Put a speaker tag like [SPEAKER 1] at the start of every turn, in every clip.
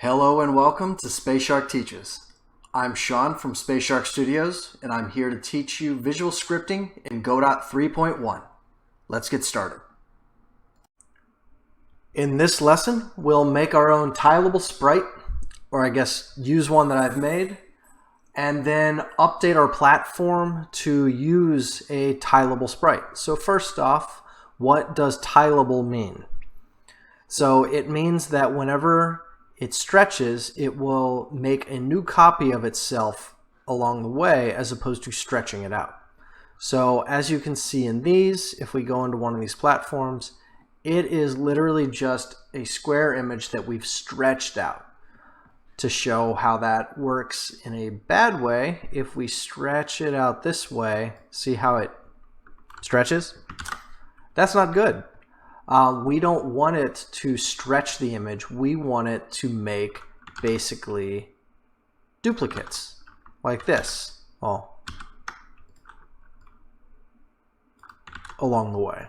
[SPEAKER 1] Hello and welcome to Space Shark Teaches. I'm Sean from Space Shark Studios, and I'm here to teach you visual scripting in Godot 3.1. Let's get started. In this lesson, we'll make our own tileable sprite, or I guess use one that I've made, and then update our platform to use a tileable sprite. So first off, what does tileable mean? So it means that whenever it stretches, it will make a new copy of itself along the way as opposed to stretching it out. So as you can see in these, if we go into one of these platforms, it is literally just a square image that we've stretched out. To show how that works in a bad way, if we stretch it out this way, see how it stretches? That's not good. We don't want it to stretch the image. We want it to make basically duplicates like this, along the way.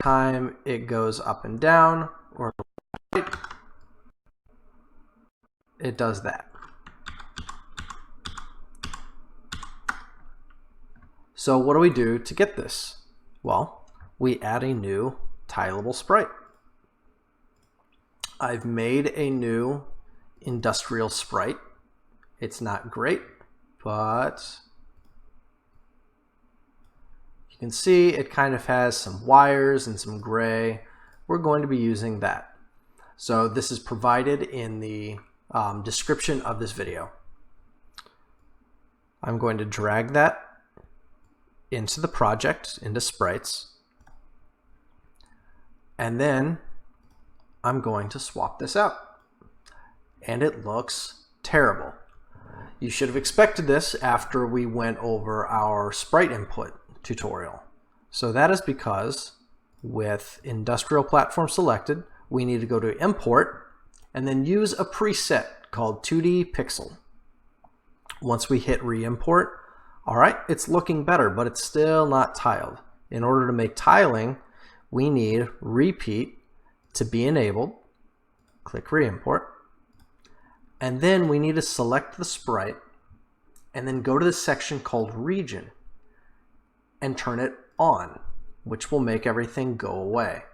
[SPEAKER 1] Time it goes up and down or right, it does that. So what do we do to get this? Well, we add a new tileable sprite. I've made a new industrial sprite. It's not great, but you can see it kind of has some wires and some gray. We're going to be using that. So this is provided in the description of this video. I'm going to drag that into the project, into Sprites, and then I'm going to swap this out. And it looks terrible. You should have expected this after we went over our sprite input tutorial. So that is because with industrial platform selected, we need to go to import and then use a preset called 2D pixel. Once we hit re-import, all right, it's looking better, but it's still not tiled. In order to make tiling, we need repeat to be enabled. Click re-import. And then we need to select the sprite and then go to the section called region and turn it on, which will make everything go away.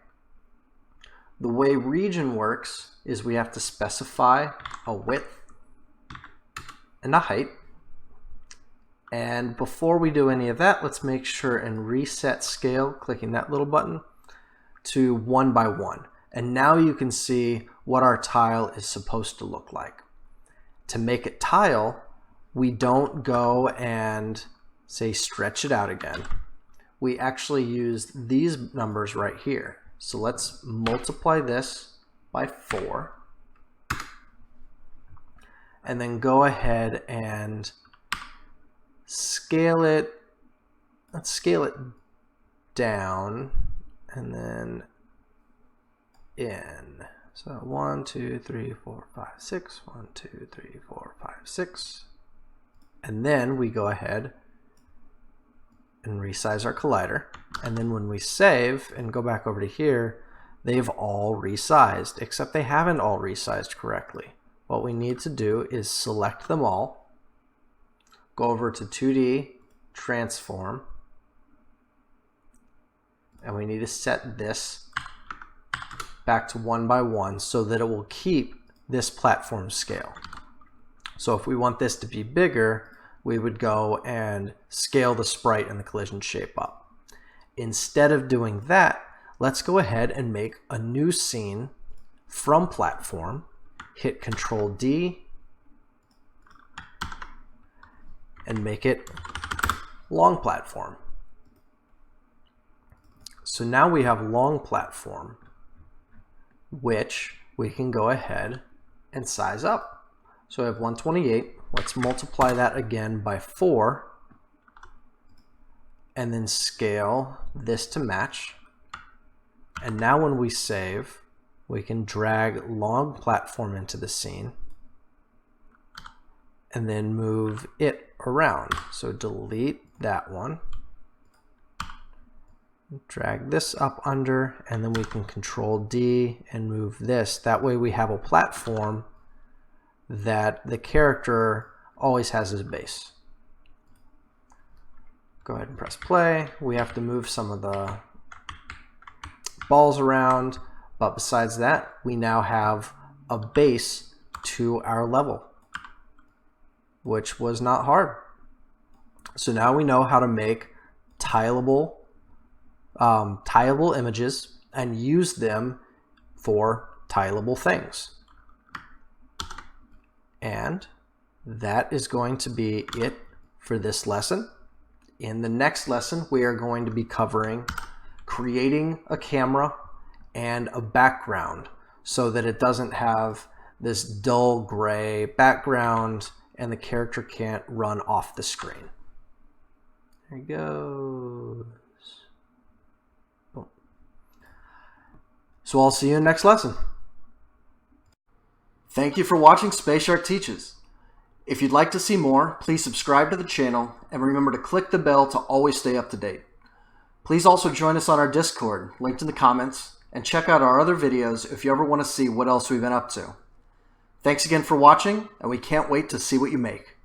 [SPEAKER 1] The way region works is we have to specify a width and a height. And before we do any of that, let's make sure and reset scale, clicking that little button, to 1 by 1. And now you can see what our tile is supposed to look like. To make it tile, we don't go and say stretch it out again. We actually use these numbers right here. So let's multiply this by 4. And then go ahead and scale it. Let's scale it down and then in. So 1, 2, 3, 4, 5, 6. 1, 2, 3, 4, 5, 6. And then we go ahead and resize our collider. And then when we save and go back over to here, they've all resized, except they haven't all resized correctly. What we need to do is select them all, go over to 2D, transform, and we need to set this back to 1 by 1 so that it will keep this platform scale. So if we want this to be bigger, we would go and scale the sprite and the collision shape up. Instead of doing that, let's go ahead and make a new scene from platform, hit Control D, and make it long platform. So now we have long platform, which we can go ahead and size up. So I have 128. Let's multiply that again by 4 and then scale this to match. And now when we save, we can drag long platform into the scene and then move it around. So delete that one, drag this up under, and then we can Control D and move this. That way we have a platform that the character always has as base. Go ahead and press play. We have to move some of the balls around, but besides that, we now have a base to our level, which was not hard. So now we know how to make tileable images and use them for tileable things. And that is going to be it for this lesson. In the next lesson, we are going to be covering creating a camera and a background so that it doesn't have this dull gray background and the character can't run off the screen. There he goes. Boom. So I'll see you in the next lesson. Thank you for watching Space Shark Teaches. If you'd like to see more, please subscribe to the channel and remember to click the bell to always stay up to date. Please also join us on our Discord, linked in the comments, and check out our other videos if you ever want to see what else we've been up to. Thanks again for watching, and we can't wait to see what you make.